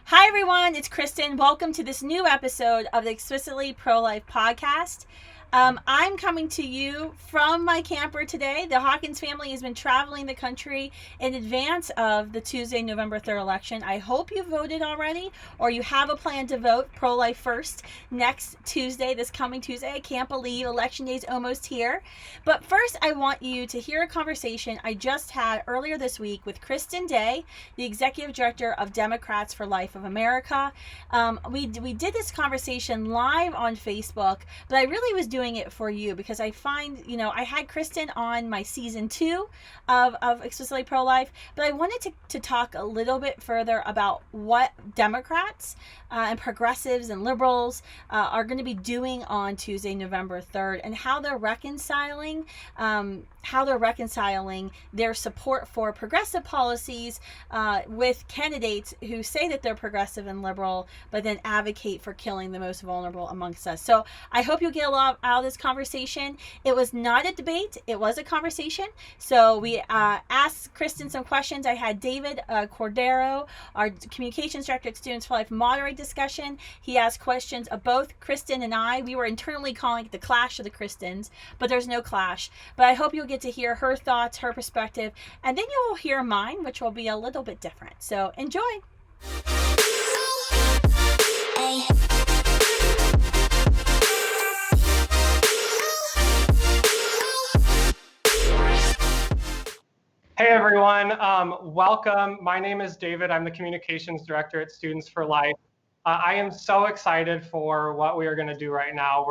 Hi, everyone. It's Kristen. Welcome to this new episode of the Explicitly Pro-Life podcast. I'm coming to you from my camper today. The Hawkins family has been traveling the country in advance of the Tuesday, November 3rd election. I hope you voted already or you have a plan to vote pro-life first next Tuesday, this coming Tuesday. I can't believe election day is almost here. But first, I want you to hear a conversation I just had earlier this week with Kristen Day, the executive director of Democrats for Life of America. We did this conversation live on Facebook, but I really was doing it for you because I find, I had Kristen on my season 2 of Explicitly Pro-Life, but I wanted to talk a little bit further about what Democrats and progressives and liberals are going to be doing on Tuesday, November 3rd, and how they're reconciling their support for progressive policies with candidates who say that they're progressive and liberal, but then advocate for killing the most vulnerable amongst us. So I hope you'll get a lot out of this conversation. It was not a debate. It was a conversation. So we asked Kristen some questions. I had David Cordaro, our communications director at Students for Life, moderate discussion. He asked questions of both Kristen and I. We were internally calling it the clash of the Kristens, but there's no clash. But I hope you'll get to hear her thoughts, her perspective, and then you will hear mine, which will be a little bit different. So enjoy. Hey everyone, welcome. My name is David. I'm the communications director at Students for Life. I am so excited for what we are going to do right now.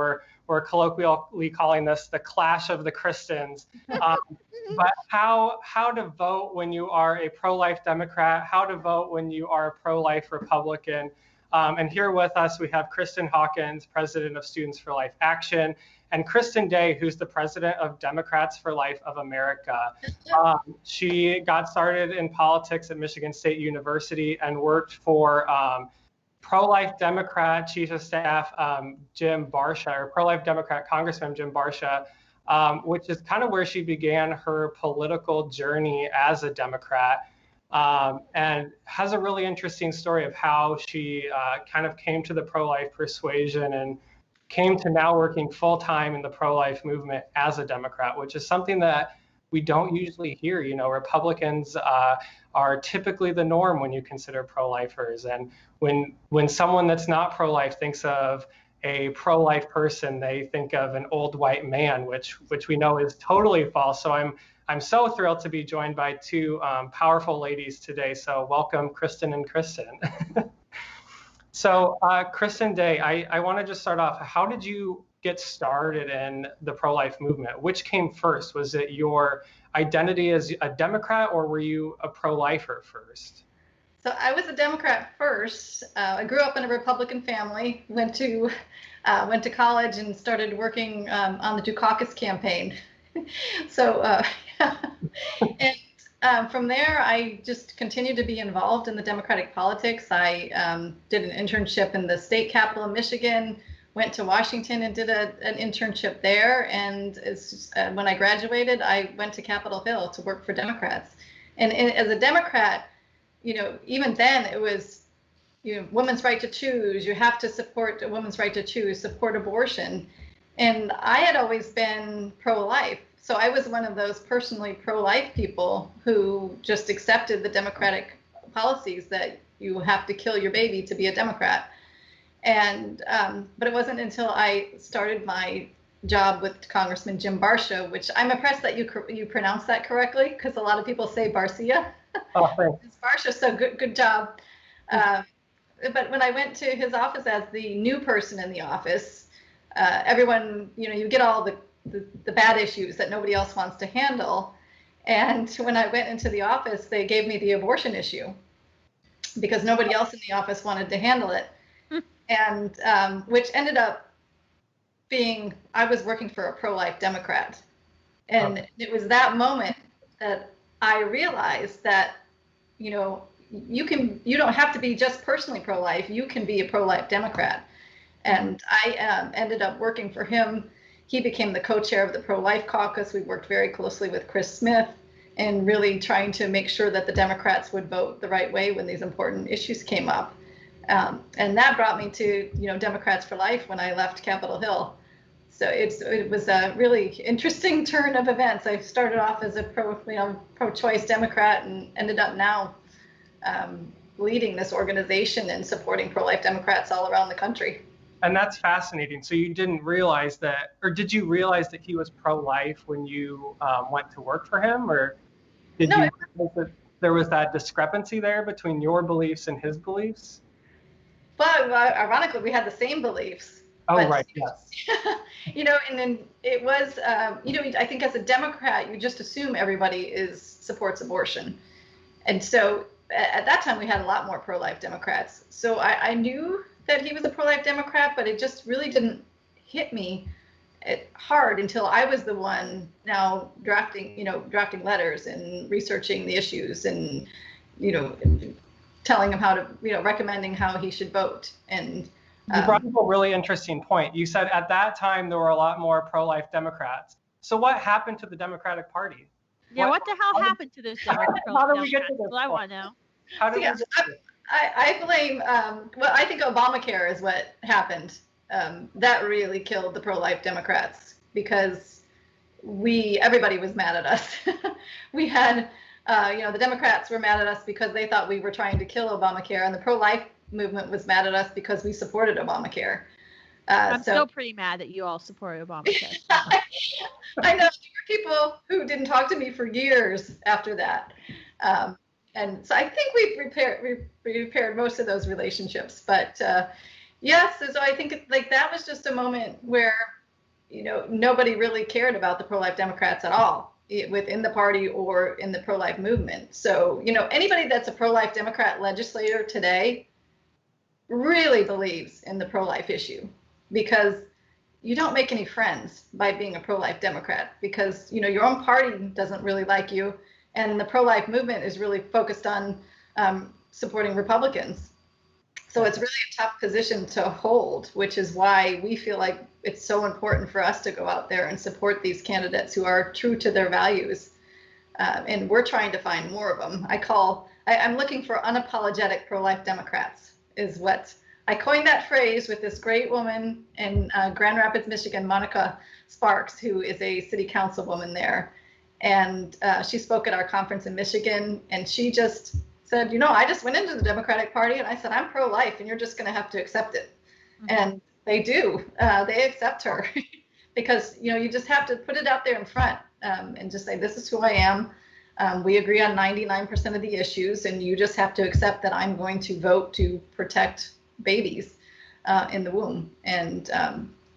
We're colloquially calling this the clash of the Kristens. But how to vote when you are a pro-life Democrat, how to vote when you are a pro-life Republican. And here with us, we have Kristen Hawkins, president of Students for Life Action, and Kristen Day, who's the president of Democrats for Life of America. She got started in politics at Michigan State University and worked for pro-life Democrat Chief of Staff Jim Barsha, or pro-life Democrat Congressman Jim Barsha, which is kind of where she began her political journey as a Democrat, and has a really interesting story of how she kind of came to the pro-life persuasion and came to now working full-time in the pro-life movement as a Democrat, which is something that we don't usually hear. Republicans are typically the norm when you consider pro-lifers. And when someone that's not pro-life thinks of a pro-life person, they think of an old white man, which we know is totally false. So I'm so thrilled to be joined by two powerful ladies today. So welcome, Kristen and Kristen. So Kristen Day, I want to just start off. How did you get started in the pro-life movement? Which came first? Was it your identity as a Democrat, or were you a pro-lifer first? So I was a Democrat first. I grew up in a Republican family, went to college and started working on the Dukakis campaign. So and from there, I just continued to be involved in the Democratic politics. I did an internship in the state capital of Michigan, went to Washington and did an internship there. And when I graduated, I went to Capitol Hill to work for Democrats. And as a Democrat, even then it was, women's right to choose. You have to support a woman's right to choose, support abortion. And I had always been pro-life. So I was one of those personally pro-life people who just accepted the Democratic policies that you have to kill your baby to be a Democrat. And but it wasn't until I started my job with Congressman Jim Barsha, which I'm impressed that you pronounced that correctly, because a lot of people say Barcia. Oh, thanks. It's Barsha, so good job. But when I went to his office as the new person in the office, everyone, you get all the bad issues that nobody else wants to handle. And when I went into the office, they gave me the abortion issue because nobody else in the office wanted to handle it. And which ended up being, I was working for a pro-life Democrat. And it was that moment that I realized that, you don't have to be just personally pro-life, you can be a pro-life Democrat. And I ended up working for him. He became the co-chair of the pro-life caucus. We worked very closely with Chris Smith and really trying to make sure that the Democrats would vote the right way when these important issues came up. And that brought me to, Democrats for Life when I left Capitol Hill. So it was a really interesting turn of events. I started off as a pro-choice Democrat and ended up now leading this organization and supporting pro-life Democrats all around the country. And that's fascinating. So you didn't realize that, or did you realize that he was pro-life when you went to work for him, or did you realize that there was that discrepancy there between your beliefs and his beliefs? Well, ironically, we had the same beliefs. Oh, right, yes. And then it was, I think as a Democrat, you just assume everybody supports abortion. And so at that time, we had a lot more pro-life Democrats. So I knew that he was a pro-life Democrat, but it just really didn't hit me hard until I was the one now drafting letters and researching the issues and, telling him how to, recommending how he should vote. And you brought up a really interesting point. You said at that time there were a lot more pro-life Democrats. So what happened to the Democratic Party? Yeah, what the hell happened to those Democrats? How did we get to this? Well, I want to know. How did we get to this? I blame, I think Obamacare is what happened. That really killed the pro-life Democrats because everybody was mad at us. We had, the Democrats were mad at us because they thought we were trying to kill Obamacare, and the pro-life movement was mad at us because we supported Obamacare. I'm still pretty mad that you all supported Obamacare. I know there were people who didn't talk to me for years after that. And so I think we've repaired most of those relationships. But yes, so I think that was just a moment where, nobody really cared about the pro-life Democrats at all within the party or in the pro-life movement. So, anybody that's a pro-life Democrat legislator today really believes in the pro-life issue, because you don't make any friends by being a pro-life Democrat, because your own party doesn't really like you, and the pro-life movement is really focused on supporting Republicans. So it's really a tough position to hold, which is why we feel like it's so important for us to go out there and support these candidates who are true to their values. And we're trying to find more of them. I'm looking for unapologetic pro-life Democrats. Is what I coined that phrase with this great woman in Grand Rapids, Michigan, Monica Sparks, who is a city councilwoman there. And she spoke at our conference in Michigan, and she just said, I just went into the Democratic Party and I said, I'm pro-life and you're just going to have to accept it. Mm-hmm. And they do. They accept her because, you just have to put it out there in front and just say, this is who I am. We agree on 99% of the issues, and you just have to accept that I'm going to vote to protect babies in the womb. And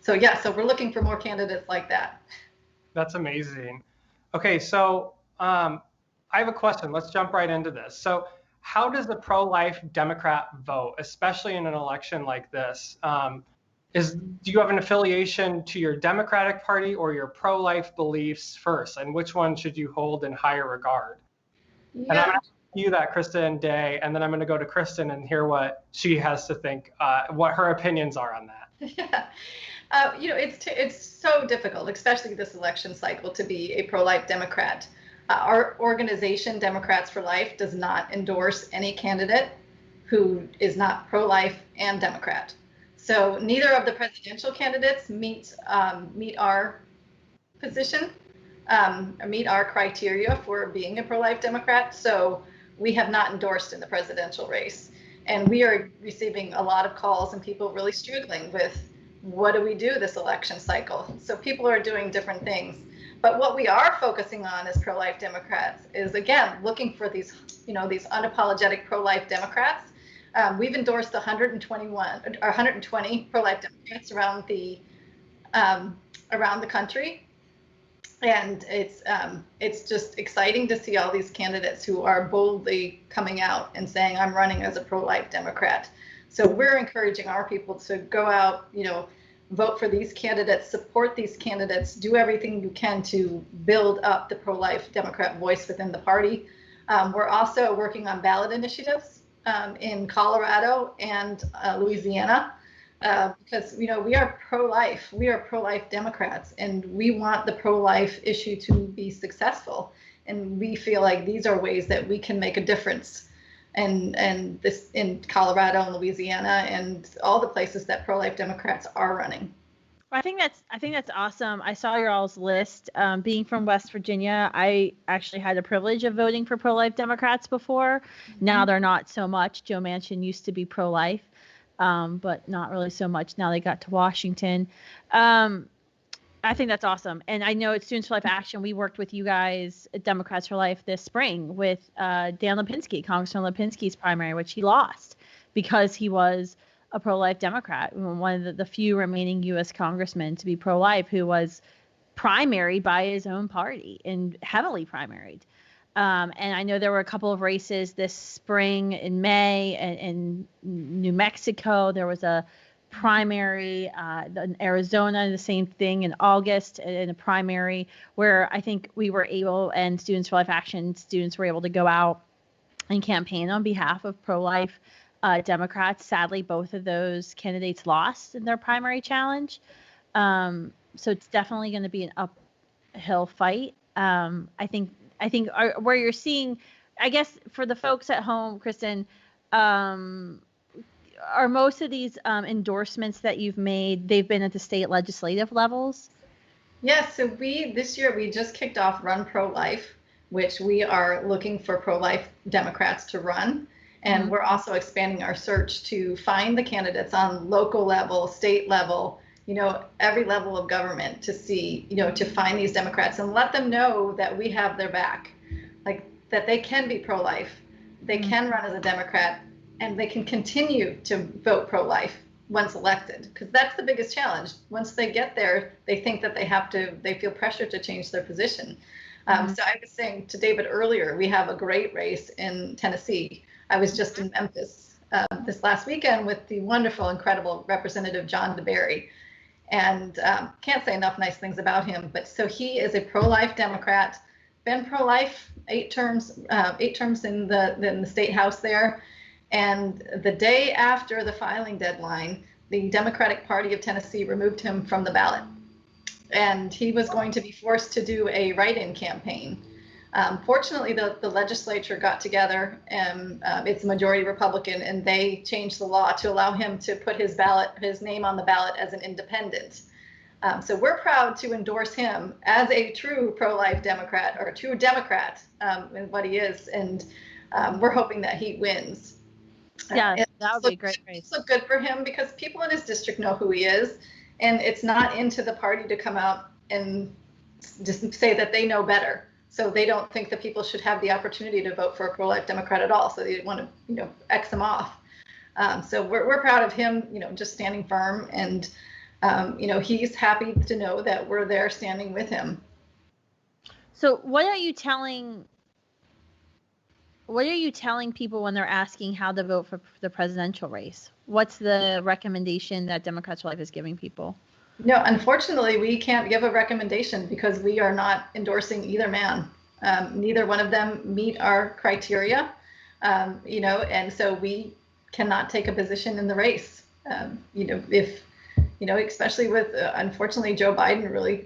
so we're looking for more candidates like that. That's amazing. Okay, so I have a question. Let's jump right into this. So how does a pro-life Democrat vote, especially in an election like this? Do you have an affiliation to your Democratic Party or your pro-life beliefs first? And which one should you hold in higher regard? Yeah. And I'm going to ask you that, Kristen Day, and then I'm going to go to Kristen and hear what she has to think, what her opinions are on that. Yeah. It's so difficult, especially this election cycle, to be a pro-life Democrat. Our organization, Democrats for Life, does not endorse any candidate who is not pro-life and Democrat. So neither of the presidential candidates meet our position, meet our criteria for being a pro-life Democrat. So we have not endorsed in the presidential race. And we are receiving a lot of calls and people really struggling with, what do we do this election cycle? So people are doing different things. But what we are focusing on as pro-life Democrats is, again, looking for these unapologetic pro-life Democrats. We've endorsed 120 pro-life Democrats around the country, and it's just exciting to see all these candidates who are boldly coming out and saying, I'm running as a pro-life Democrat. So we're encouraging our people to go out, vote for these candidates, support these candidates, do everything you can to build up the pro-life Democrat voice within the party. We're also working on ballot initiatives in Colorado and Louisiana, because we are pro-life. We are pro-life Democrats, and we want the pro-life issue to be successful. And we feel like these are ways that we can make a difference and this in Colorado and Louisiana and all the places that pro-life Democrats are running. I think that's awesome. I saw your all's list. Being from West Virginia, I actually had the privilege of voting for pro-life Democrats before. Now they're not so much. Joe Manchin used to be pro-life, but not really so much. Now they got to Washington. I think that's awesome. And I know at Students for Life Action, we worked with you guys at Democrats for Life this spring with Dan Lipinski, Congressman Lipinski's primary, which he lost because he was a pro-life Democrat, one of the few remaining U.S. congressmen to be pro-life who was primaried by his own party and heavily primaried. And I know there were a couple of races this spring in May in New Mexico. There was a primary in Arizona, the same thing in August in a primary where I think we were able, and Students for Life Action students were able to go out and campaign on behalf of pro-life Democrats. Sadly, both of those candidates lost in their primary challenge. So it's definitely going to be an uphill fight. I think where you're seeing, I guess for the folks at home, Kristen, are most of these endorsements that you've made, they've been at the state legislative levels? Yes, so this year we just kicked off Run Pro-Life, which we are looking for pro-life Democrats to run. And we're also expanding our search to find the candidates on local level, state level, every level of government to see, to find these Democrats and let them know that we have their back, like that they can be pro-life, they can run as a Democrat, and they can continue to vote pro-life once elected, because that's the biggest challenge. Once they get there, they think that they feel pressure to change their position. So I was saying to David earlier, we have a great race in Tennessee. I was just in Memphis this last weekend with the wonderful, incredible Representative John DeBerry, and can't say enough nice things about him. But so he is a pro-life Democrat, been pro-life 8 terms in the state house there. And the day after the filing deadline, the Democratic Party of Tennessee removed him from the ballot, and he was going to be forced to do a write-in campaign. Fortunately, the legislature got together, and it's a majority Republican, and they changed the law to allow him to put his name on the ballot as an independent. So we're proud to endorse him as a true pro-life Democrat, or a true Democrat in what he is, and we're hoping that he wins. Yeah, that would be a great race. It's so good for him because people in his district know who he is, and it's not into the party to come out and just say that they know better. So they don't think that people should have the opportunity to vote for a pro-life Democrat at all. So they want to, X them off. So we're proud of him, just standing firm, and he's happy to know that we're there standing with him. So what are you telling people when they're asking how to vote for the presidential race? What's the recommendation that Democrats for Life is giving people? No, unfortunately, we can't give a recommendation because we are not endorsing either man. Neither one of them meet our criteria, and so we cannot take a position in the race. Especially with, unfortunately, Joe Biden really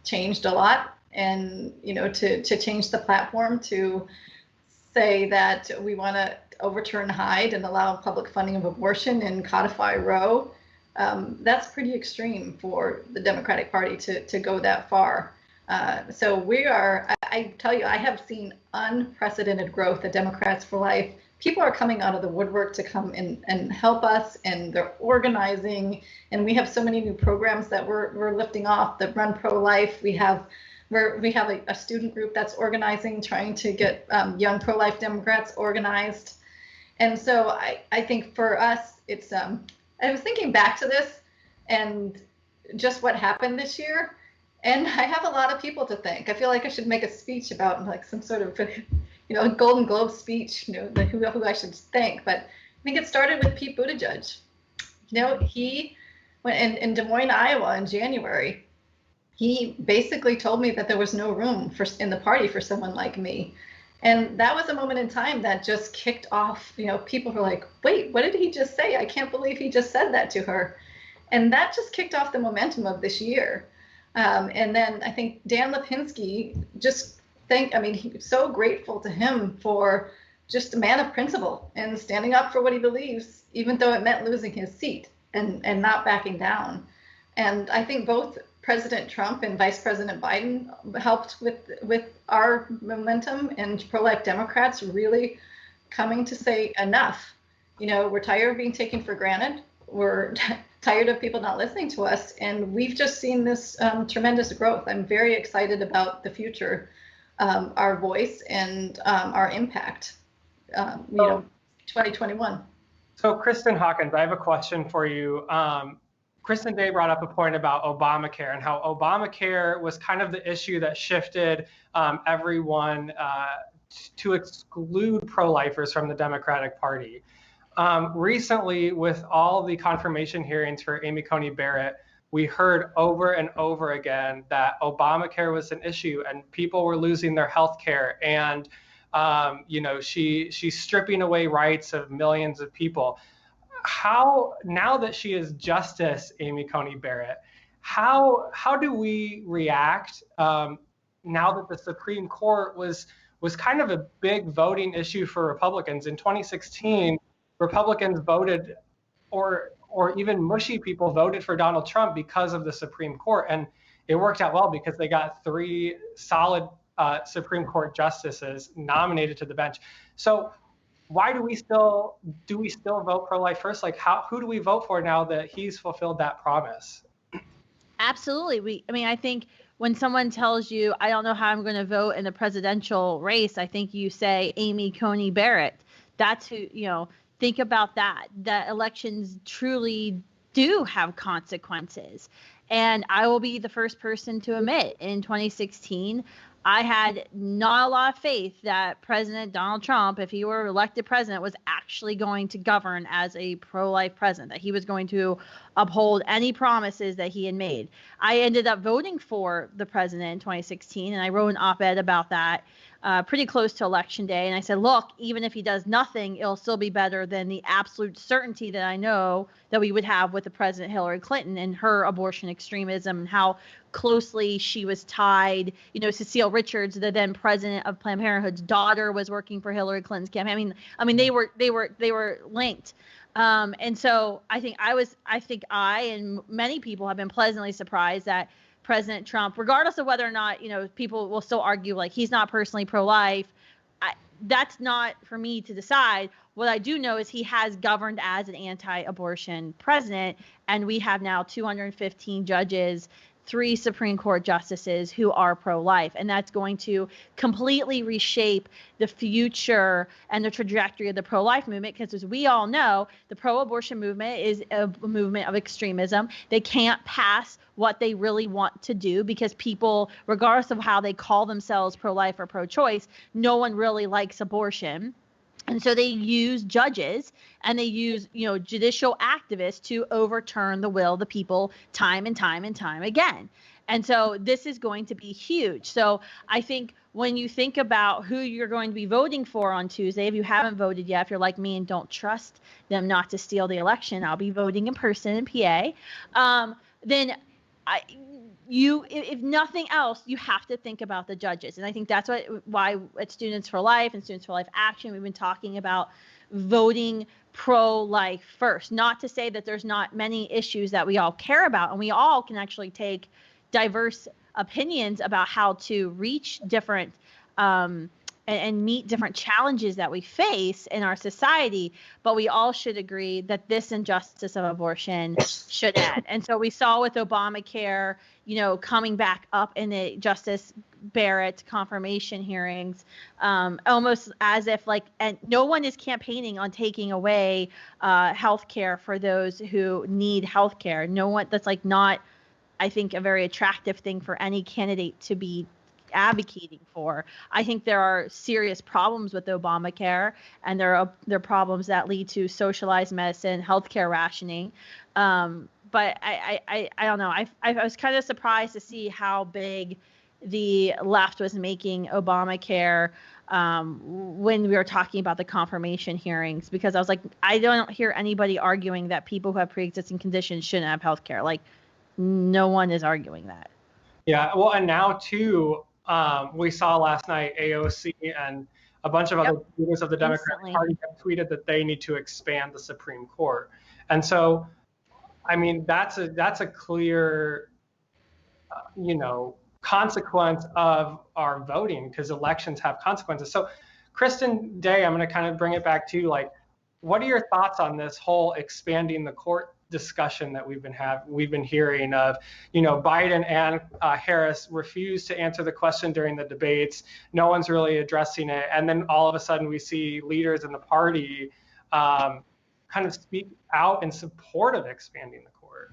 changed a lot, and, to change the platform to say that we want to overturn Hyde and allow public funding of abortion and codify Roe. That's pretty extreme for the Democratic Party to go that far. So we are, I tell you, I have seen unprecedented growth at Democrats for Life. People are coming out of the woodwork to come and help us, and they're organizing. And we have so many new programs that we're lifting off. The Run Pro Life, we have a student group that's organizing, trying to get young pro-life Democrats organized. And so I think for us, it's, I was thinking back to this and just what happened this year. And I have a lot of people to thank. I feel like I should make a speech about like some sort of, a Golden Globe speech, who I should thank. But I think it started with Pete Buttigieg. He went in Des Moines, Iowa in January. He basically told me that there was no room in the party for someone like me. And that was a moment in time that just kicked off, people were like, wait, what did he just say? I can't believe he just said that to her. And that just kicked off the momentum of this year. And then I think Dan Lipinski, so grateful to him for just a man of principle and standing up for what he believes, even though it meant losing his seat, and not backing down. And I think both President Trump and Vice President Biden helped with our momentum, and pro-life Democrats really coming to say enough. We're tired of being taken for granted. We're tired of people not listening to us, and we've just seen this tremendous growth. I'm very excited about the future, our voice, and our impact. 2021. So Kristen Hawkins, I have a question for you. Kristen Day brought up a point about Obamacare and how Obamacare was kind of the issue that shifted everyone to exclude pro-lifers from the Democratic Party. Recently, with all the confirmation hearings for Amy Coney Barrett, we heard over and over again that Obamacare was an issue and people were losing their health care, and she's stripping away rights of millions of people. How, now that she is Justice Amy Coney Barrett, how do we react now that the Supreme Court was kind of a big voting issue for Republicans? In 2016, Republicans voted, or even mushy people voted for Donald Trump because of the Supreme Court, and it worked out well because they got 3 solid Supreme Court justices nominated to the bench. So why do we still vote pro-life first? Like, who do we vote for now that he's fulfilled that promise? Absolutely. I think when someone tells you, I don't know how I'm going to vote in the presidential race, I think you say Amy Coney Barrett. That's who, think about that elections truly do have consequences. And I will be the first person to admit, in 2016, I had not a lot of faith that President Donald Trump, if he were elected president, was actually going to govern as a pro-life president, that he was going to uphold any promises that he had made. I ended up voting for the president in 2016, and I wrote an op-ed about that pretty close to Election Day. And I said, look, even if he does nothing, it'll still be better than the absolute certainty that I know that we would have with the President Hillary Clinton and her abortion extremism, and how closely she was tied. Cecile Richards, the then president of Planned Parenthood's daughter, was working for Hillary Clinton's campaign. I mean, they were linked. And so I think I and many people have been pleasantly surprised that President Trump, regardless of whether or not, people will still argue like he's not personally pro-life. That's not for me to decide. What I do know is he has governed as an anti-abortion president, and we have now 215 judges, 3 Supreme Court justices who are pro-life, and that's going to completely reshape the future and the trajectory of the pro-life movement, because as we all know, the pro-abortion movement is a movement of extremism. They can't pass what they really want to do because people, regardless of how they call themselves pro-life or pro-choice, no one really likes abortion. And so they use judges and they use, judicial activists to overturn the will of the people time and time and time again. And so this is going to be huge. So I think when you think about who you're going to be voting for on Tuesday, if you haven't voted yet, if you're like me and don't trust them not to steal the election, I'll be voting in person in PA. Then if nothing else, you have to think about the judges. And I think that's why at Students for Life and Students for Life Action, we've been talking about voting pro-life first. Not to say that there's not many issues that we all care about, and we all can actually take diverse opinions about how to reach different and meet different challenges that we face in our society, but we all should agree that this injustice of abortion should end. And so we saw with Obamacare, coming back up in the Justice Barrett confirmation hearings, almost as if and no one is campaigning on taking away health care for those who need health care. No one, that's not, I think, a very attractive thing for any candidate to be advocating for. I think there are serious problems with Obamacare, and there are problems that lead to socialized medicine, healthcare rationing. But I don't know. I was kind of surprised to see how big the left was making Obamacare when we were talking about the confirmation hearings, because I was like, I don't hear anybody arguing that people who have pre-existing conditions shouldn't have healthcare. No one is arguing that. Yeah, well, and now too, we saw last night AOC and a bunch of other leaders of the Democratic Instantly. Party have tweeted that they need to expand the Supreme Court. And so, I mean, that's a clear, consequence of our voting, because elections have consequences. So, Kristen Day, I'm going to kind of bring it back to you. Like, what are your thoughts on this whole expanding the court discussion that we've been hearing of, Biden and Harris refused to answer the question during the debates. No one's really addressing it. And then all of a sudden we see leaders in the party kind of speak out in support of expanding the court.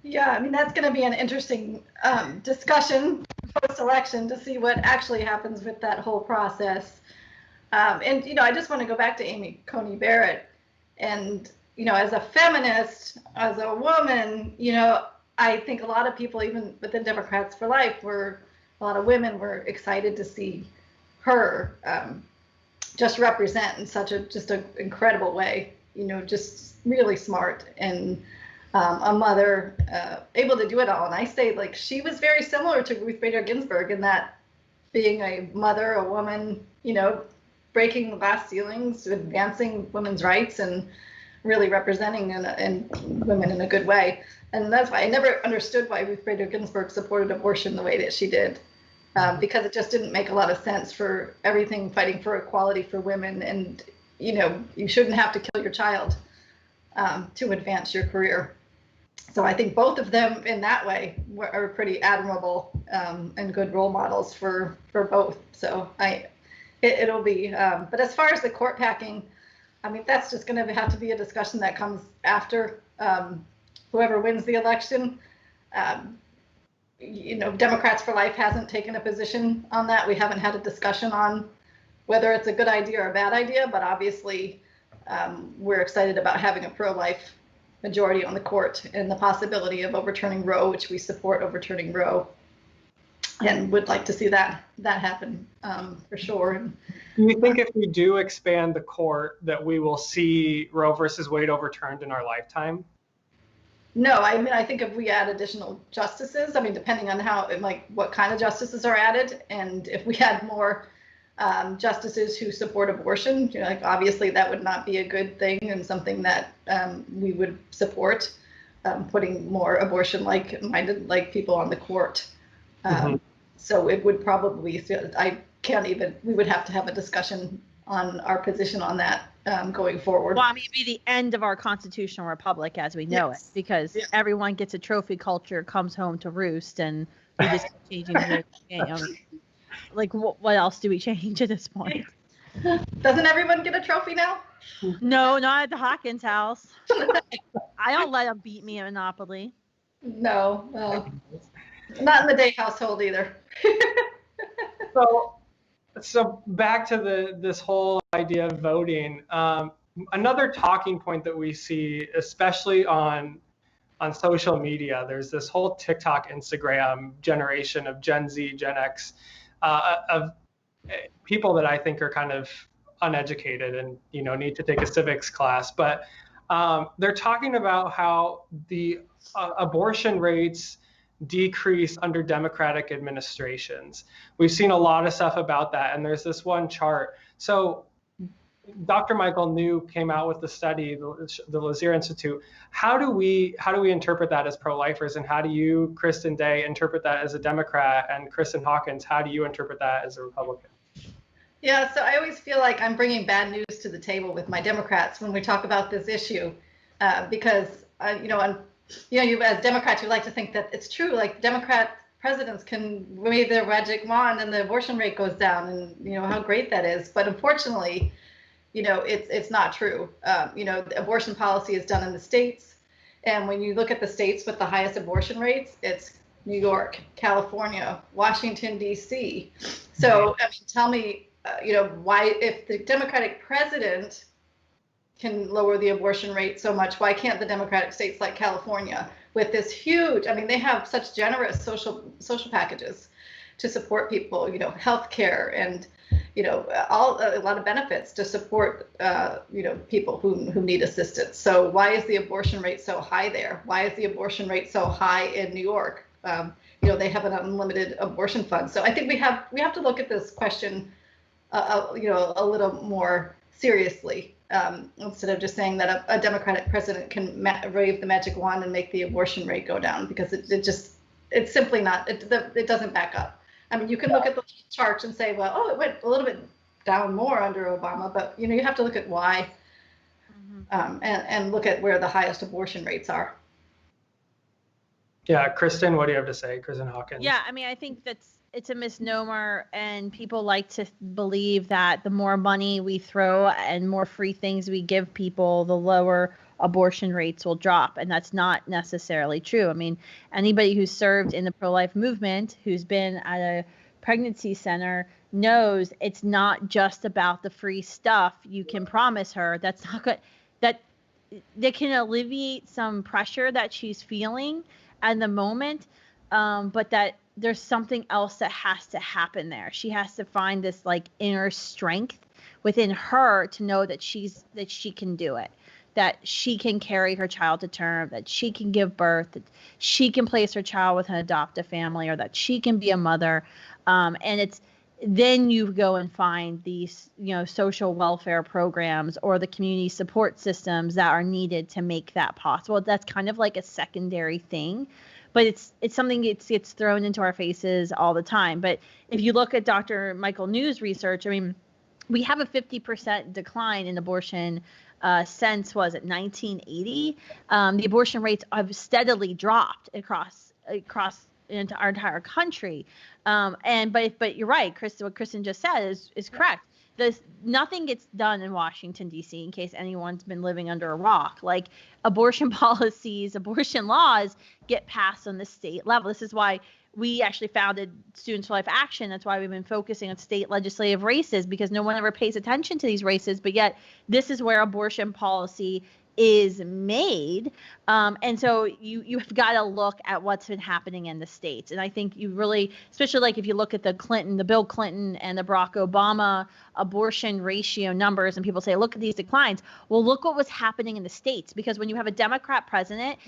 Yeah, I mean, that's going to be an interesting discussion post-election to see what actually happens with that whole process. And I just want to go back to Amy Coney Barrett. And, as a feminist, as a woman, I think a lot of people, even within Democrats for Life, a lot of women were excited to see her just represent in such an incredible way, just really smart and a mother, able to do it all. And I say, like, she was very similar to Ruth Bader Ginsburg in that being a mother, a woman, breaking the glass ceilings, advancing women's rights, and really representing women in a good way. And that's why I never understood why Ruth Bader Ginsburg supported abortion the way that she did, because it just didn't make a lot of sense for everything fighting for equality for women. And, you shouldn't have to kill your child to advance your career. So I think both of them in that way are pretty admirable and good role models for both. So it'll be, but as far as the court packing, I mean, that's just going to have to be a discussion that comes after whoever wins the election. Democrats for Life hasn't taken a position on that. We haven't had a discussion on whether it's a good idea or a bad idea, but obviously we're excited about having a pro-life majority on the court and the possibility of overturning Roe, which we support overturning Roe, and would like to see that happen for sure. Do you think if we do expand the court that we will see Roe versus Wade overturned in our lifetime? No, I mean, I think if we add additional justices, I mean, depending on what kind of justices are added, and if we had more justices who support abortion, obviously that would not be a good thing and something that we would support, putting more abortion-minded people on the court. So it would probably, we would have to have a discussion on our position on that going forward. Well, I mean, it'd be the end of our constitutional republic as we know it, because everyone gets a trophy culture, comes home to roost, and we just keep changing the game. Like, what else do we change at this point? Doesn't everyone get a trophy now? No, not at the Hawkins house. I don't let them beat me in Monopoly. No, not in the Day household either. So back to this whole idea of voting. Another talking point that we see, especially on social media, there's this whole TikTok, Instagram generation of Gen Z, Gen X, of people that I think are kind of uneducated and need to take a civics class. But they're talking about how the abortion rates decrease under Democratic administrations. We've seen a lot of stuff about that, and there's this one chart. So Dr. Michael New came out with the study, the Lazier Institute. How do we interpret that as pro-lifers, and how do you, Kristen Day, interpret that as a Democrat, and Kristen Hawkins, how do you interpret that as a Republican? Yeah, so I always feel like I'm bringing bad news to the table with my Democrats when we talk about this issue, because you as Democrats, you like to think that it's true. Like, Democrat presidents can wave their magic wand and the abortion rate goes down, and how great that is. But unfortunately, it's not true. Abortion policy is done in the states, and when you look at the states with the highest abortion rates, it's New York, California, Washington, D.C. So tell me, why, if the Democratic president can lower the abortion rate so much, why can't the Democratic states like California, with this huge, they have such generous social packages to support people, health care and, a lot of benefits to support, people who need assistance. So why is the abortion rate so high there? Why is the abortion rate so high in New York? They have an unlimited abortion fund. So I think we have to look at this question a little more seriously, instead of just saying that a Democratic president can wave the magic wand and make the abortion rate go down, because it's simply not, it doesn't back up. I mean, you can look at the charts and say, well, it went a little bit down more under Obama, but you have to look at why, and look at where the highest abortion rates are. Yeah, Kristen, what do you have to say? Kristen Hawkins. Yeah, I mean, I think it's a misnomer, and people like to believe that the more money we throw and more free things we give people, the lower abortion rates will drop, and that's not necessarily true. I mean, anybody who's served in the pro-life movement, who's been at a pregnancy center, knows it's not just about the free stuff you can promise her. That's not good. That can alleviate some pressure that she's feeling at the moment, but that there's something else that has to happen there. She has to find this like inner strength within her to know that she can do it, that she can carry her child to term, that she can give birth, that she can place her child with an adoptive family, or that she can be a mother. And then you go and find these, social welfare programs or the community support systems that are needed to make that possible. That's kind of like a secondary thing, but it's something that gets thrown into our faces all the time. But if you look at Dr. Michael New's research, I mean, we have a 50% decline in abortion since, 1980. The abortion rates have steadily dropped across into our entire country. But you're right, Kristen, what Kristen just said is correct. Nothing gets done in Washington, D.C., in case anyone's been living under a rock. Like, abortion policies, abortion laws get passed on the state level. This is why we actually founded Students for Life Action. That's why we've been focusing on state legislative races, because no one ever pays attention to these races. But yet this is where abortion policy is made. And so you've got to look at what's been happening in the states. And I think you really, especially like if you look at the Bill Clinton and the Barack Obama abortion ratio numbers, and people say, look at these declines. Well, look what was happening in the states, because when you have a Democrat president,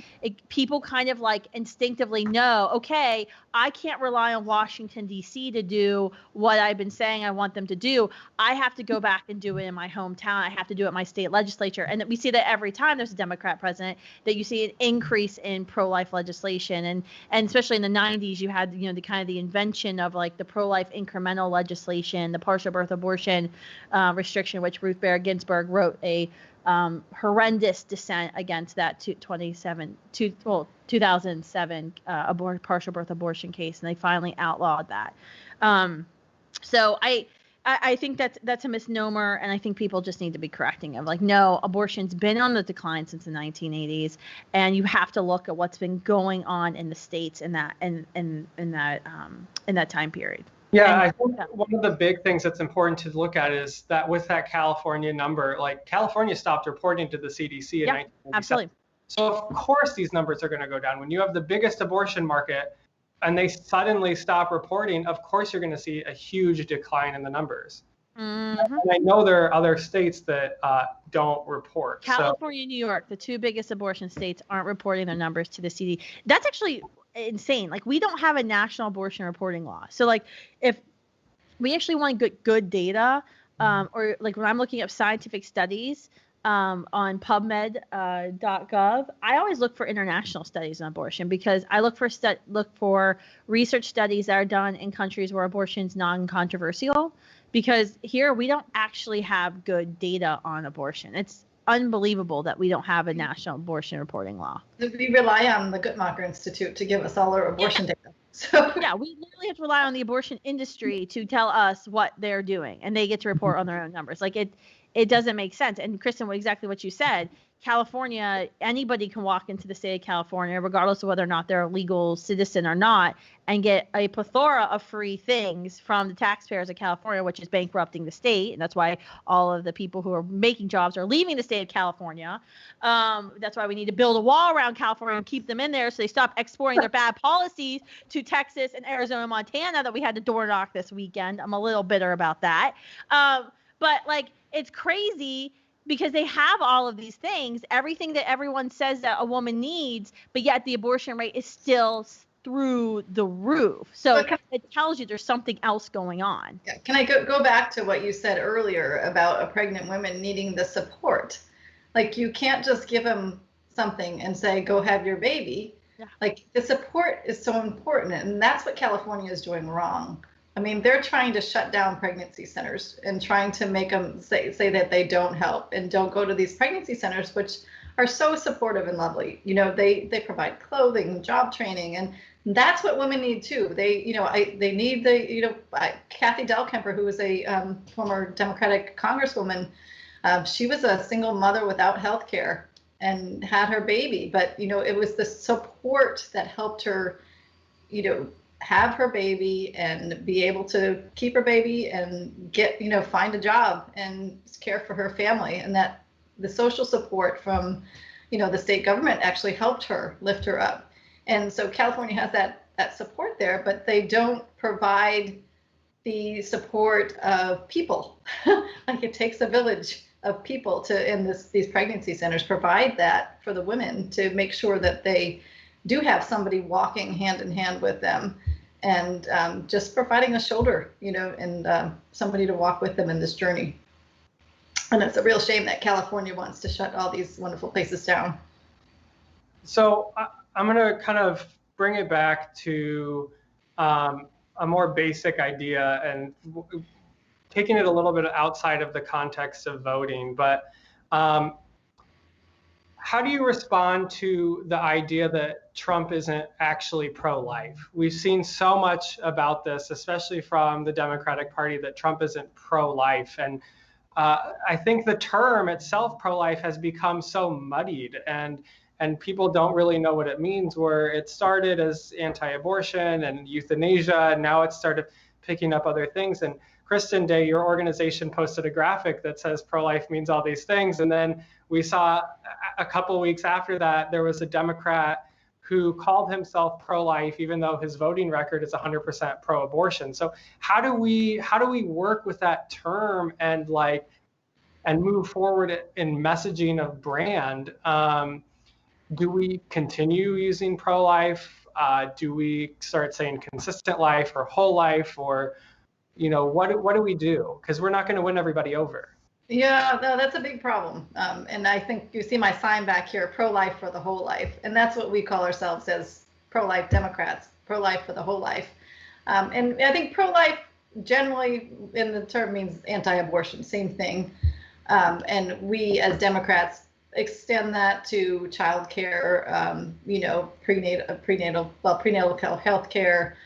people kind of like instinctively know, okay, I can't rely on Washington, D.C. to do what I've been saying I want them to do. I have to go back and do it in my hometown. I have to do it in my state legislature. And we see that every time there's a Democrat president, that you see an increase in pro-life legislation. And especially in the 90s, you had, the kind of the invention of like the pro-life incremental legislation, the partial birth abortion restriction, which Ruth Bader Ginsburg wrote a horrendous dissent against that 2007 partial birth abortion case, and they finally outlawed that. So I think that's a misnomer, and I think people just need to be correcting it. Like, no, abortion's been on the decline since the 1980s, and you have to look at what's been going on in the states in that time period. Yeah, I think one of the big things that's important to look at is that with that California number, like California stopped reporting to the CDC in 1997. Absolutely. So of course these numbers are going to go down. When you have the biggest abortion market and they suddenly stop reporting, of course you're going to see a huge decline in the numbers. Mm-hmm. And I know there are other states that don't report. California and New York, the two biggest abortion states, aren't reporting their numbers to the CDC. That's actually insane. Like, we don't have a national abortion reporting law. So like, if we actually want good data, or like when I'm looking up scientific studies on PubMed.gov, I always look for international studies on abortion, because I look for research studies that are done in countries where abortion is non-controversial, because here we don't actually have good data on abortion. It's unbelievable that we don't have a national abortion reporting law. We rely on the Guttmacher Institute to give us all our abortion data. So yeah, we literally have to rely on the abortion industry to tell us what they're doing, and they get to report on their own numbers. Like, it doesn't make sense. And Kristen, exactly what you said, California, anybody can walk into the state of California, regardless of whether or not they're a legal citizen or not, and get a plethora of free things from the taxpayers of California, which is bankrupting the state. And that's why all of the people who are making jobs are leaving the state of California. That's why we need to build a wall around California and keep them in there so they stop exporting their bad policies to Texas and Arizona and Montana that we had to door knock this weekend. I'm a little bitter about that. But like, it's crazy, because they have all of these things, everything that everyone says that a woman needs, but yet the abortion rate is still through the roof. So But it tells you there's something else going on. can I go back to what you said earlier about a pregnant woman needing the support? Like, you can't just give them something and say, go have your baby. Yeah. Like, the support is so important, and that's what California is doing wrong. I mean, they're trying to shut down pregnancy centers and trying to make them say that they don't help and don't go to these pregnancy centers, which are so supportive and lovely. You know, they provide clothing, job training, and that's what women need too. They need Kathy Delkemper, who was a former Democratic Congresswoman. She was a single mother without health care and had her baby, but it was the support that helped her, have her baby and be able to keep her baby and get, find a job and care for her family. And that the social support from, the state government actually helped her lift her up. And so California has that support there, but they don't provide the support of people. Like, it takes a village of people to, in these pregnancy centers, provide that for the women to make sure that they do have somebody walking hand in hand with them, and just providing a shoulder, and somebody to walk with them in this journey. And it's a real shame that California wants to shut all these wonderful places down. So I'm going to kind of bring it back to a more basic idea and taking it a little bit outside of the context of voting. But how do you respond to the idea that Trump isn't actually pro-life? We've seen so much about this, especially from the Democratic Party, that Trump isn't pro-life. And I think the term itself, pro-life, has become so muddied, and people don't really know what it means, where it started as anti-abortion and euthanasia, and now it's started picking up other things. And Kristen Day, your organization, posted a graphic that says pro-life means all these things. And then we saw a couple weeks after that, there was a Democrat who called himself pro-life, even though his voting record is 100% pro-abortion. So how do we work with that term and move forward in messaging of brand? Do we continue using pro-life? Do we start saying consistent life or whole life, or what do we do? Because we're not going to win everybody over. Yeah, no, that's a big problem. And I think you see my sign back here, pro-life for the whole life. And that's what we call ourselves as pro-life Democrats, pro-life for the whole life. And I think pro-life generally in the term means anti-abortion, same thing. And we as Democrats extend that to child care, prenatal health care,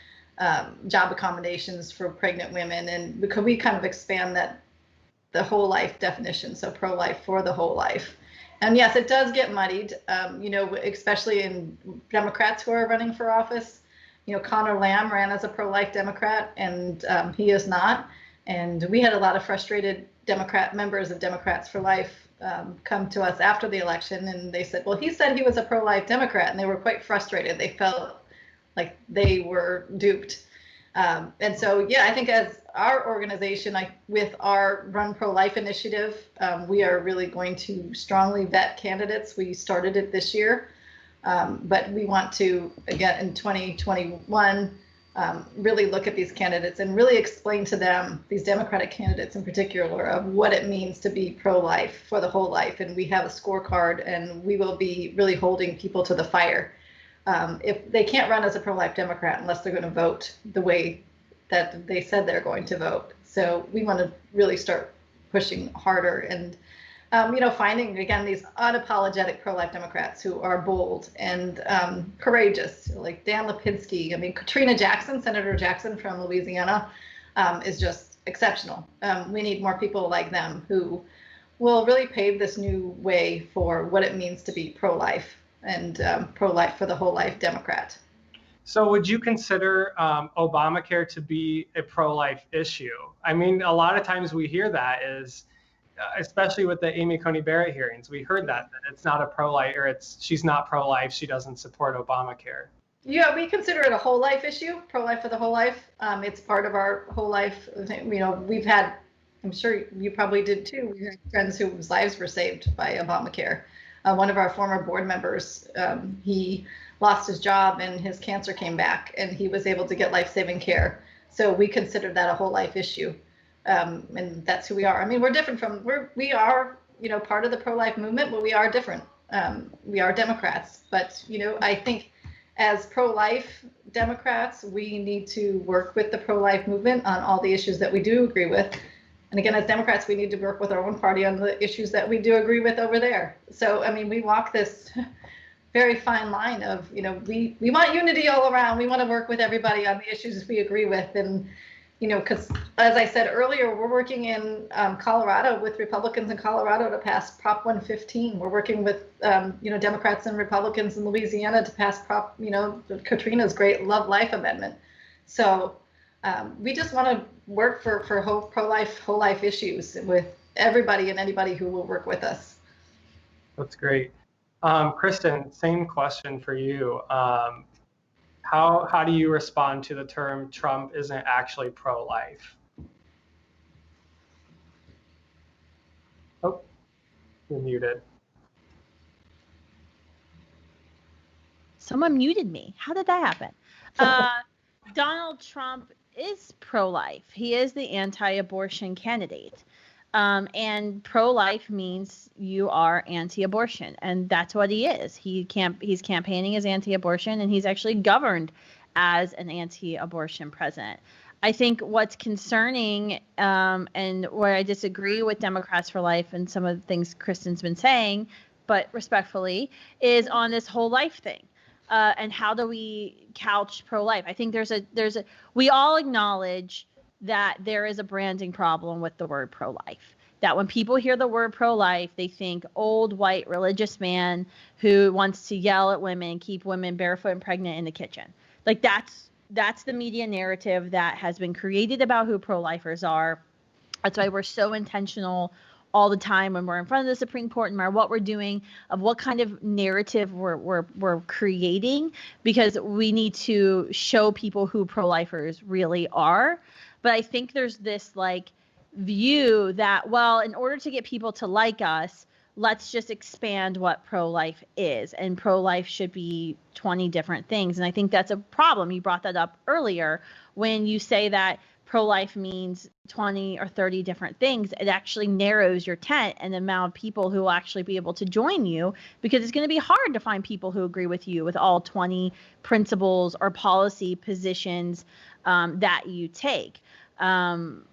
job accommodations for pregnant women. And because we kind of expand that, the whole life definition, so pro-life for the whole life. And yes, it does get muddied, especially in Democrats who are running for office. Connor Lamb ran as a pro-life Democrat, and he is not. And we had a lot of frustrated members of Democrats for Life come to us after the election, and they said, well, he said he was a pro-life Democrat, and they were quite frustrated. They felt like they were duped. And so, yeah, I think as our organization, with our Run Pro-Life initiative, we are really going to strongly vet candidates. We started it this year, but we want to, again, in 2021, really look at these candidates and really explain to them, these Democratic candidates in particular, of what it means to be pro-life for the whole life. And we have a scorecard, and we will be really holding people to the fire. If they can't run as a pro-life Democrat unless they're going to vote the way that they said they're going to vote. So we want to really start pushing harder and, finding, again, these unapologetic pro-life Democrats who are bold and courageous, like Dan Lipinski. I mean, Senator Jackson from Louisiana, is just exceptional. We need more people like them who will really pave this new way for what it means to be pro-life, and pro-life for the whole life Democrat. So would you consider Obamacare to be a pro-life issue? I mean, a lot of times we hear that is, especially with the Amy Coney Barrett hearings, we heard that it's not a pro-life, or she's not pro-life, she doesn't support Obamacare. Yeah, we consider it a whole life issue, pro-life for the whole life. It's part of our whole life. We've had, I'm sure you probably did too, we had friends whose lives were saved by Obamacare. one of our former board members, he lost his job and his cancer came back, and he was able to get life-saving care. So we considered that a whole life issue. And that's who we are. I mean, we're different from, we are, part of the pro-life movement, but we are different. We are Democrats. But, I think as pro-life Democrats, we need to work with the pro-life movement on all the issues that we do agree with. And again, as Democrats, we need to work with our own party on the issues that we do agree with over there. So, I mean, we walk this very fine line of, we want unity all around. We want to work with everybody on the issues we agree with. And, because as I said earlier, we're working in Colorado with Republicans in Colorado to pass Prop 115. We're working with, Democrats and Republicans in Louisiana to pass Katrina's great Love Life Amendment. So we just want to work for pro-life, whole life issues with everybody and anybody who will work with us. That's great. Kristen, same question for you. How do you respond to the term Trump isn't actually pro-life? Oh, you're muted. Someone muted me. How did that happen? Donald Trump is pro-life. He is the anti-abortion candidate. And pro-life means you are anti-abortion, and that's what he is. He's campaigning as anti-abortion, and he's actually governed as an anti-abortion president. I think what's concerning, and where I disagree with Democrats for Life and some of the things Kristen's been saying, but respectfully, is on this whole life thing. And how do we couch pro-life? I think we all acknowledge that there is a branding problem with the word pro-life. That when people hear the word pro-life, they think old white religious man who wants to yell at women, keep women barefoot and pregnant in the kitchen. Like that's the media narrative that has been created about who pro-lifers are. That's why we're so intentional all the time when we're in front of the Supreme Court, no matter what we're doing, of what kind of narrative we're creating, because we need to show people who pro-lifers really are. But I think there's this view that, well, in order to get people to like us, let's just expand what pro-life is, and pro-life should be 20 different things. And I think that's a problem. You brought that up earlier when you say that pro-life means 20 or 30 different things. It actually narrows your tent and the amount of people who will actually be able to join you, because it's going to be hard to find people who agree with you with all 20 principles or policy positions that you take. To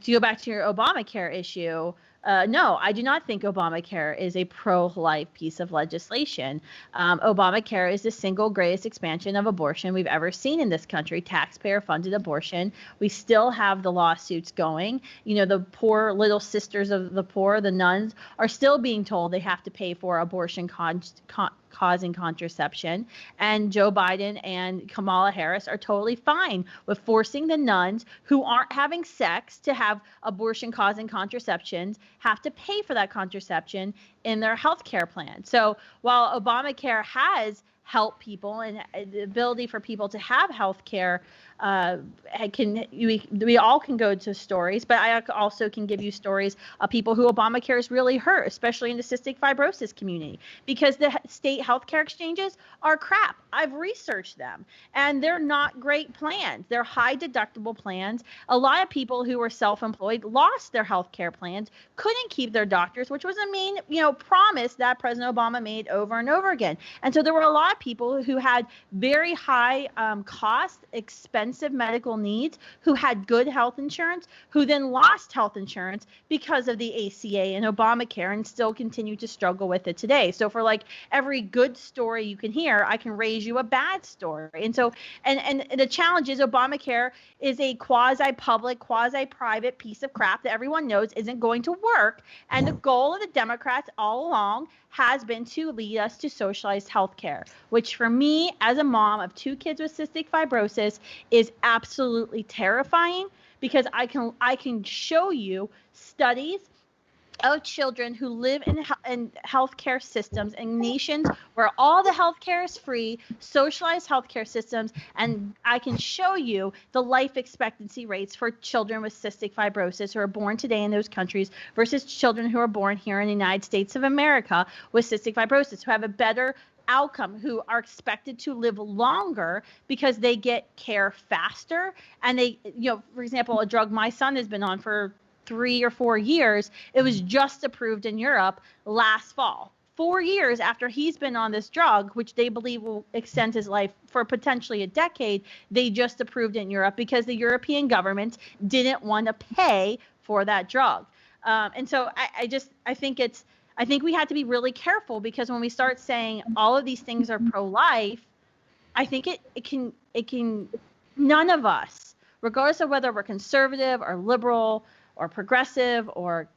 go back to your Obamacare issue, no, I do not think Obamacare is a pro-life piece of legislation. Obamacare is the single greatest expansion of abortion we've ever seen in this country, taxpayer-funded abortion. We still have the lawsuits going. The poor little sisters of the poor, the nuns, are still being told they have to pay for abortion causing contraception. And Joe Biden and Kamala Harris are totally fine with forcing the nuns who aren't having sex to have abortion causing contraceptions have to pay for that contraception in their health care plan. So while Obamacare has helped people and the ability for people to have health care, we all can go to stories, but I also can give you stories of people who Obamacare has really hurt, especially in the cystic fibrosis community, because the state healthcare exchanges are crap. I've researched them, and they're not great plans. They're high deductible plans. A lot of people who were self-employed lost their healthcare plans, couldn't keep their doctors, which was a main, promise that President Obama made over and over again. And so there were a lot of people who had very high cost, expensive medical needs, who had good health insurance, who then lost health insurance because of the ACA and Obamacare, and still continue to struggle with it today. So for every good story you can hear, I can raise you a bad story. And so, and the challenge is Obamacare is a quasi-public, quasi-private piece of crap that everyone knows isn't going to work. And the goal of the Democrats all along has been to lead us to socialized health care, which for me, as a mom of 2 kids with cystic fibrosis, is absolutely terrifying, because I can show you studies of children who live in healthcare systems in nations where all the healthcare is free, socialized healthcare systems, and I can show you the life expectancy rates for children with cystic fibrosis who are born today in those countries versus children who are born here in the United States of America with cystic fibrosis, who have a better outcome, who are expected to live longer because they get care faster. And they, for example, a drug my son has been on for 3 or 4 years, it was just approved in Europe last fall. 4 years after he's been on this drug, which they believe will extend his life for potentially a decade, they just approved it in Europe because the European government didn't want to pay for that drug. And so I think we have to be really careful, because when we start saying all of these things are pro-life, I think it can none of us, regardless of whether we're conservative or liberal or progressive or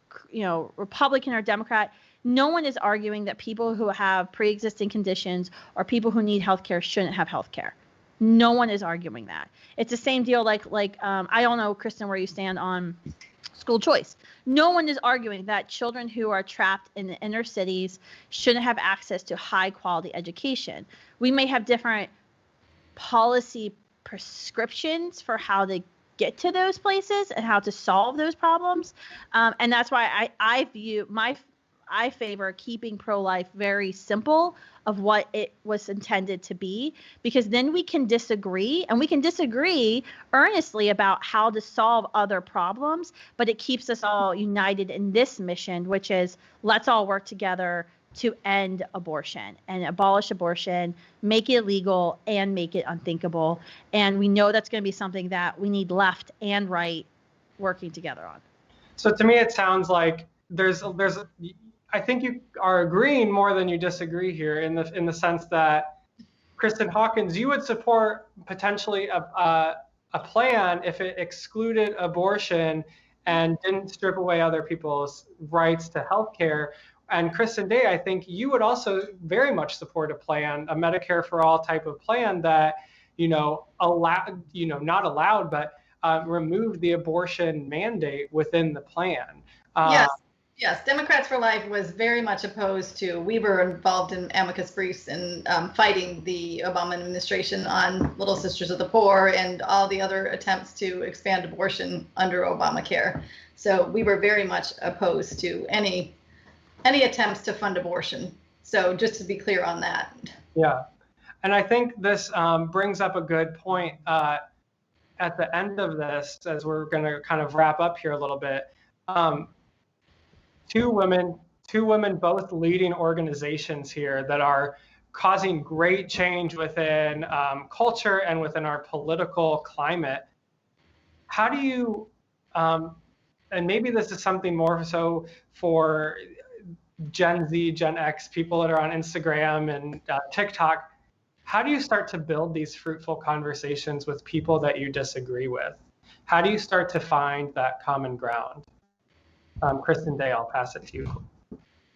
Republican or Democrat, no one is arguing that people who have pre-existing conditions or people who need healthcare shouldn't have healthcare. No one is arguing that. It's the same deal like I don't know, Kristen, where you stand on school choice. No one is arguing that children who are trapped in the inner cities shouldn't have access to high quality education. We may have different policy prescriptions for how to get to those places and how to solve those problems. And that's why I favor keeping pro-life very simple of what it was intended to be, because then we can disagree, and we can disagree earnestly about how to solve other problems, but it keeps us all united in this mission, which is let's all work together to end abortion and abolish abortion, make it legal and make it unthinkable. And we know that's going to be something that we need left and right working together on. So to me, it sounds like I think you are agreeing more than you disagree here in the sense that, Kristen, Hawkins, you would support potentially a plan if it excluded abortion and didn't strip away other people's rights to health care. And Kristen Day, I think you would also very much support a plan, a Medicare for all type of plan that, not allowed, but removed the abortion mandate within the plan. Yes. Democrats for Life was very much opposed to. We were involved in amicus briefs and fighting the Obama administration on Little Sisters of the Poor and all the other attempts to expand abortion under Obamacare. So we were very much opposed to any attempts to fund abortion. So just to be clear on that. Yeah. And I think this brings up a good point at the end of this, as we're going to kind of wrap up here a little bit. Two women, both leading organizations here that are causing great change within culture and within our political climate. How do you, and maybe this is something more so for Gen Z, Gen X, people that are on Instagram and TikTok, how do you start to build these fruitful conversations with people that you disagree with? How do you start to find that common ground? Kristen Day, I'll pass it to you.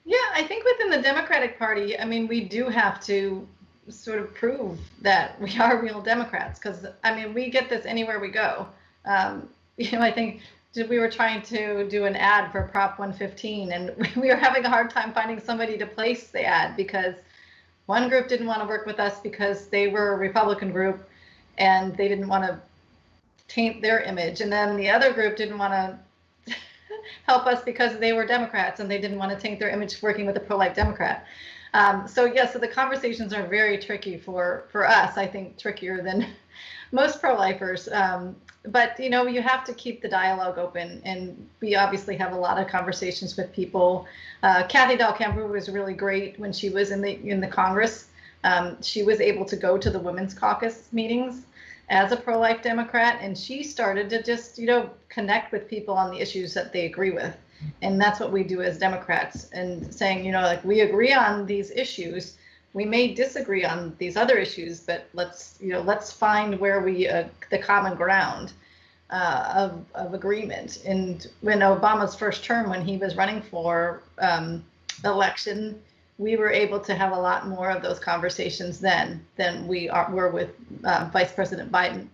Yeah, I think within the Democratic Party, we do have to sort of prove that we are real Democrats, because, we get this anywhere we go. I think we were trying to do an ad for Prop 115, and we were having a hard time finding somebody to place the ad, because one group didn't want to work with us because they were a Republican group and they didn't want to taint their image. And then the other group didn't want to help us because they were Democrats and they didn't want to taint their image working with a pro-life Democrat. So the conversations are very tricky for us, I think trickier than most pro-lifers. But, you have to keep the dialogue open, and we obviously have a lot of conversations with people. Kathy Dahl-Kemper was really great when she was in the Congress. She was able to go to the Women's Caucus meetings as a pro-life Democrat, and she started to just, connect with people on the issues that they agree with. And that's what we do as Democrats, and saying, we agree on these issues. We may disagree on these other issues, but let's find where the common ground of agreement. And when Obama's first term, when he was running for election, we were able to have a lot more of those conversations then than we were with Vice President Biden.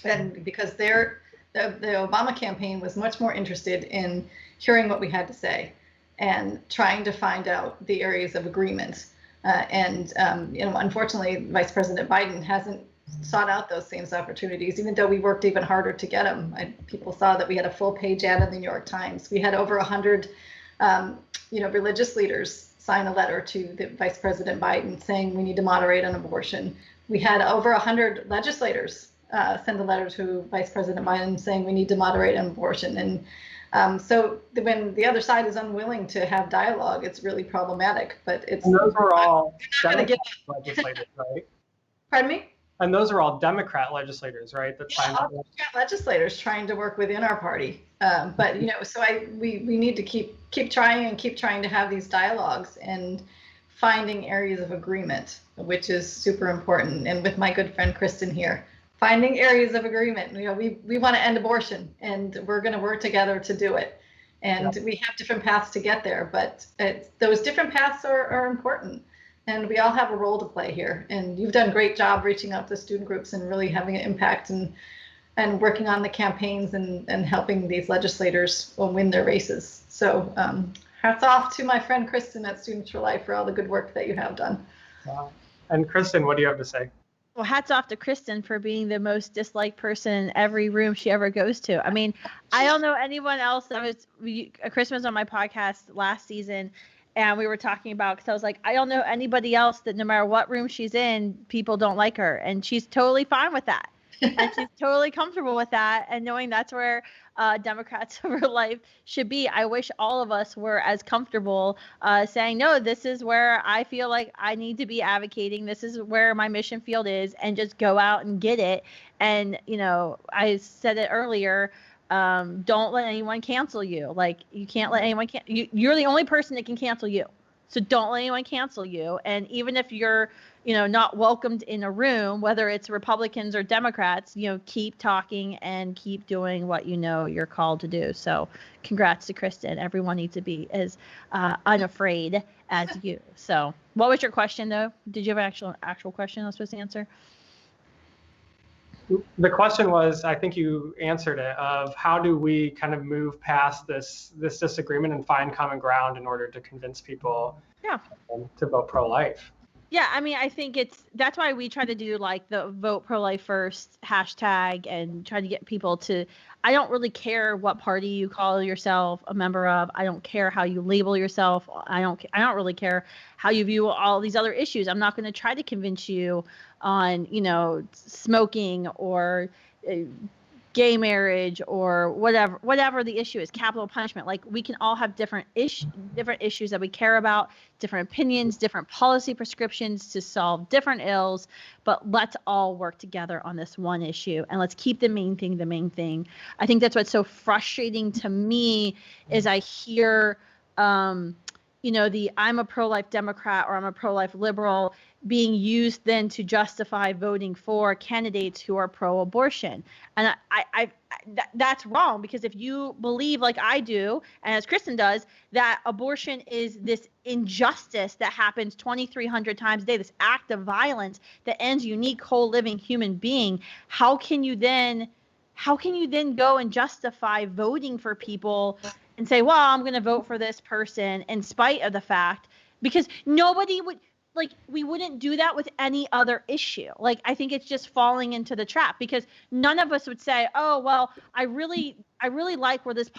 And because the Obama campaign was much more interested in hearing what we had to say. and trying to find out the areas of agreement. Unfortunately, Vice President Biden hasn't sought out those same opportunities, even though we worked even harder to get them. People saw that we had a full page ad in the New York Times. We had over 100, religious leaders sign a letter to the Vice President Biden saying we need to moderate on abortion. We had over 100 legislators send a letter to Vice President Biden saying we need to moderate on abortion. And so when the other side is unwilling to have dialogue, it's really problematic. But it's and those were all Democrat legislators, right? Pardon me? And those are all Democrat legislators, right? That signed all Democrat legislators trying to work within our party. But so we need to keep trying to have these dialogues and finding areas of agreement, which is super important. And with my good friend Kristen here, finding areas of agreement. We want to end abortion, and we're going to work together to do it. And we have different paths to get there, but those different paths are important. And we all have a role to play here. And you've done a great job reaching out to student groups and really having an impact and working on the campaigns and helping these legislators win their races. So hats off to my friend Kristen at Students for Life for all the good work that you have done. Wow. And Kristen, what do you have to say? Well, hats off to Kristen for being the most disliked person in every room she ever goes to. I mean, I don't know anyone else. Kristen was on my podcast last season, and we were talking about, because I was like, I don't know anybody else that no matter what room she's in, people don't like her. And she's totally fine with that. And she's totally comfortable with that. And knowing that's where Democrats of her life should be. I wish all of us were as comfortable saying, no, this is where I feel like I need to be advocating. This is where my mission field is, and just go out and get it. And, I said it earlier, don't let anyone cancel you. Like, you can't let anyone you're the only person that can cancel you. So don't let anyone cancel you. And even if you're, not welcomed in a room, whether it's Republicans or Democrats, keep talking and keep doing what you're called to do. So congrats to Kristen. Everyone needs to be as unafraid as you. So what was your question, though? Did you have an actual question I was supposed to answer? The question was, I think you answered it, of how do we kind of move past this disagreement and find common ground in order to convince people to vote pro-life? Yeah, I mean, I think that's why we try to do like the vote pro-life first hashtag and try to get people to, I don't really care what party you call yourself a member of. I don't care how you label yourself. I don't really care how you view all these other issues. I'm not going to try to convince you on, smoking or gay marriage or whatever the issue is, capital punishment. Like, we can all have different issues that we care about, different opinions, different policy prescriptions to solve different ills, but let's all work together on this one issue, and let's keep the main thing. I think that's what's so frustrating to me is I hear I'm a pro-life Democrat or I'm a pro-life liberal being used then to justify voting for candidates who are pro-abortion. And that's wrong, because if you believe, like I do, and as Kristen does, that abortion is this injustice that happens 2,300 times a day, this act of violence that ends a unique, whole, living human being, how can you then go and justify voting for people and say, well, I'm going to vote for this person in spite of the fact, because nobody would, like, we wouldn't do that with any other issue. Like, I think it's just falling into the trap, because none of us would say, oh, well, I really like where this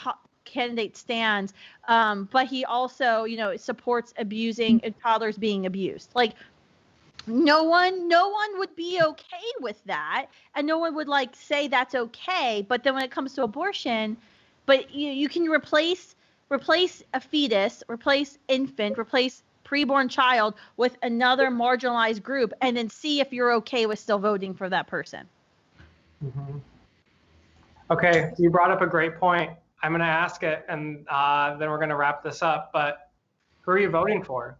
candidate stands, but he also, supports abusing toddlers being abused. Like, no one would be okay with that, and no one would like say that's okay. But then when it comes to abortion, but you can replace a fetus, replace infant, replace preborn child with another marginalized group, and then see if you're okay with still voting for that person. Mm-hmm. Okay, you brought up a great point. I'm going to ask it, and then we're going to wrap this up. But who are you voting for?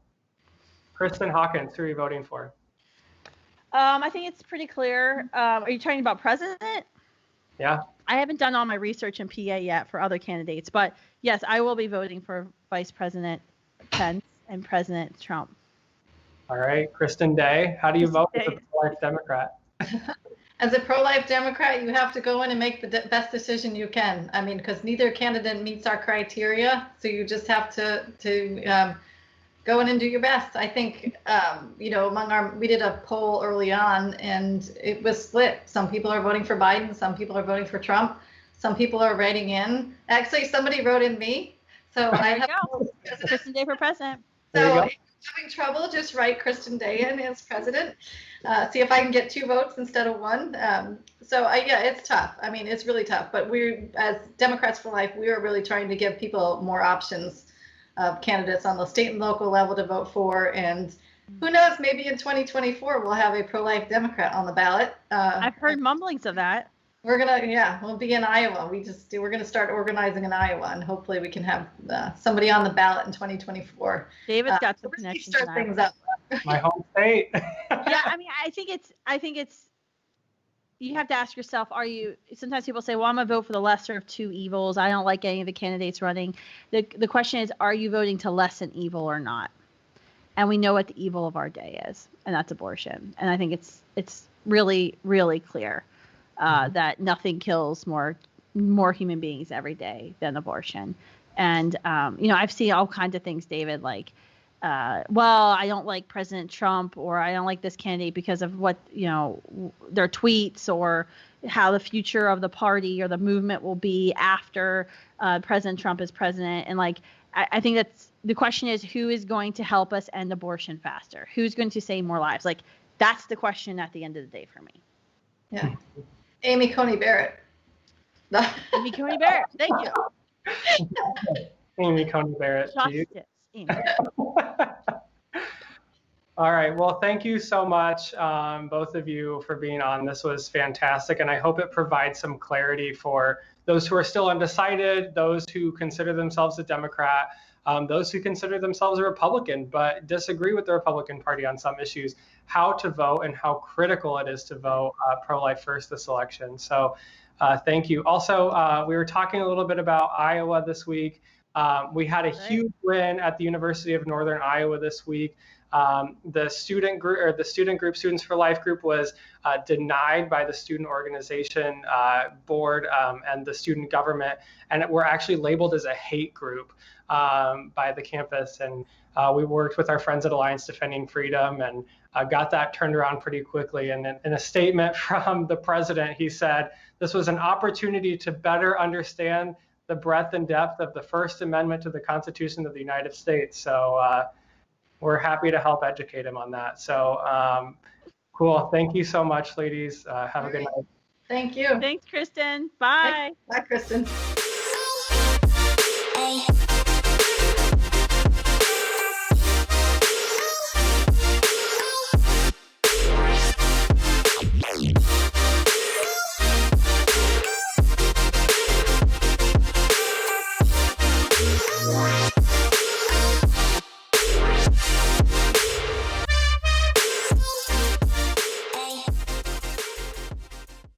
Kristen, Hawkins, who are you voting for? I think it's pretty clear. Are you talking about president? Yeah. I haven't done all my research in PA yet for other candidates, but yes, I will be voting for Vice President Pence and President Trump. All right, Kristen Day, how do you vote as a pro-life Democrat? As a pro-life Democrat, you have to go in and make the best decision you can. I mean, because neither candidate meets our criteria, so you just have to go in and do your best. I think, we did a poll early on, and it was split. Some people are voting for Biden, some people are voting for Trump, some people are writing in. Actually, somebody wrote in me, so There I you have go. Kristen Day for president. So if you're having trouble, just write Kristen Day in as president. See if I can get 2 votes instead of 1. It's tough. I mean, it's really tough. But we, as Democrats for Life, we are really trying to give people more options of candidates on the state and local level to vote for. And who knows, maybe in 2024 we'll have a pro-life Democrat on the ballot. I've heard mumblings of that. We'll be in Iowa. We're gonna start organizing in Iowa, and hopefully we can have somebody on the ballot in 2024. David's got some connections. Start things up. My home state. Yeah, I mean, I think it's. You have to ask yourself: Sometimes people say, "Well, I'm gonna vote for the lesser of 2 evils. I don't like any of the candidates running." The question is, are you voting to lessen evil or not? And we know what the evil of our day is, and that's abortion. And I think it's really, really clear. That nothing kills more human beings every day than abortion. And, I've seen all kinds of things, David, like, I don't like President Trump, or I don't like this candidate because of what, their tweets, or how the future of the party or the movement will be after President Trump is president. And I think the question is, who is going to help us end abortion faster? Who's going to save more lives? That's the question at the end of the day for me. Yeah. Amy Coney Barrett. Amy Coney Barrett. Thank you. Amy Coney Barrett. Justice. Amy. All right. Well, thank you so much, both of you, for being on. This was fantastic, and I hope it provides some clarity for those who are still undecided, those who consider themselves a Democrat, those who consider themselves a Republican but disagree with the Republican Party on some issues, how to vote and how critical it is to vote pro-life first this election. So thank you. Also, we were talking a little bit about Iowa this week. We had a huge win at the University of Northern Iowa this week. The student group, Students for Life group, was denied by the student organization board and the student government, and we're actually labeled as a hate group by the campus. And we worked with our friends at Alliance Defending Freedom and got that turned around pretty quickly. And in a statement from the president, he said, "This was an opportunity to better understand the breadth and depth of the First Amendment to the Constitution of the United States." So we're happy to help educate him on that. So cool. Thank you so much, ladies. Have a good night. Thank you. Thanks, Kristen. Bye. Bye, Kristen.